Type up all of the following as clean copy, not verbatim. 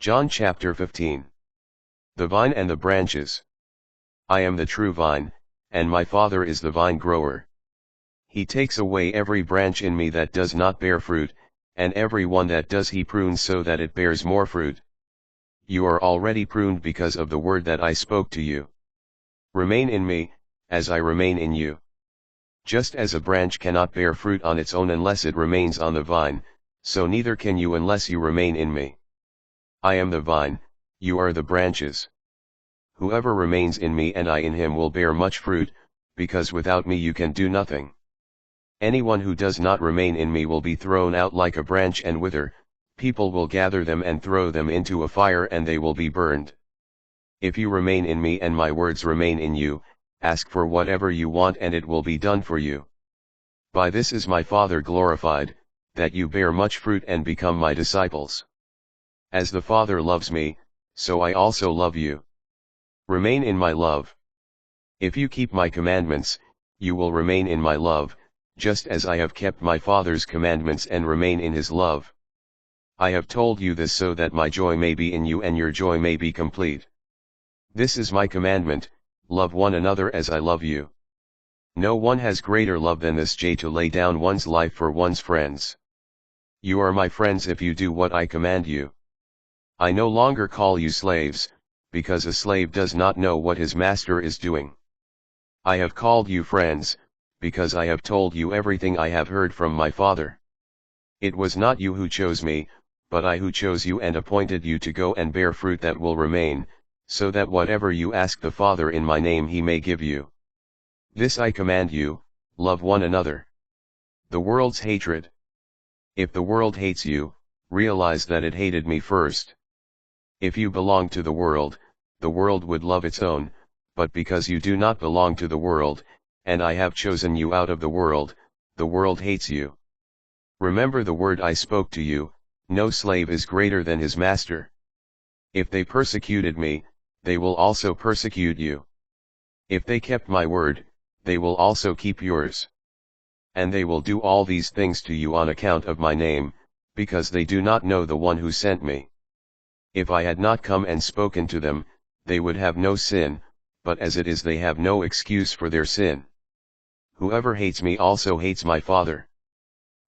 John chapter 15. The vine and the branches. I am the true vine, and my Father is the vine grower. He takes away every branch in me that does not bear fruit, and every one that does he prunes so that it bears more fruit. You are already pruned because of the word that I spoke to you. Remain in me, as I remain in you. Just as a branch cannot bear fruit on its own unless it remains on the vine, so neither can you unless you remain in me. I am the vine, you are the branches. Whoever remains in me and I in him will bear much fruit, because without me you can do nothing. Anyone who does not remain in me will be thrown out like a branch and wither. People will gather them and throw them into a fire and they will be burned. If you remain in me and my words remain in you, ask for whatever you want and it will be done for you. By this is my Father glorified, that you bear much fruit and become my disciples. As the Father loves me, so I also love you. Remain in my love. If you keep my commandments, you will remain in my love, just as I have kept my Father's commandments and remain in his love. I have told you this so that my joy may be in you and your joy may be complete. This is my commandment, love one another as I love you. No one has greater love than this, to lay down one's life for one's friends. You are my friends if you do what I command you. I no longer call you slaves, because a slave does not know what his master is doing. I have called you friends, because I have told you everything I have heard from my Father. It was not you who chose me, but I who chose you and appointed you to go and bear fruit that will remain, so that whatever you ask the Father in my name he may give you. This I command you, love one another. The world's hatred. If the world hates you, realize that it hated me first. If you belong to the world would love its own, but because you do not belong to the world, and I have chosen you out of the world hates you. Remember the word I spoke to you, no slave is greater than his master. If they persecuted me, they will also persecute you. If they kept my word, they will also keep yours. And they will do all these things to you on account of my name, because they do not know the one who sent me. If I had not come and spoken to them, they would have no sin, but as it is they have no excuse for their sin. Whoever hates me also hates my Father.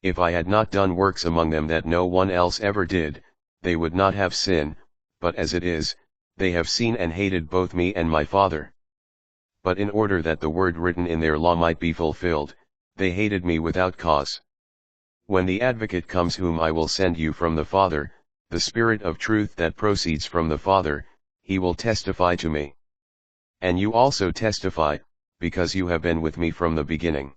If I had not done works among them that no one else ever did, they would not have sin, but as it is, they have seen and hated both me and my Father. But in order that the word written in their law might be fulfilled, they hated me without cause. When the Advocate comes whom I will send you from the Father, the Spirit of truth that proceeds from the Father, he will testify to me. And you also testify, because you have been with me from the beginning.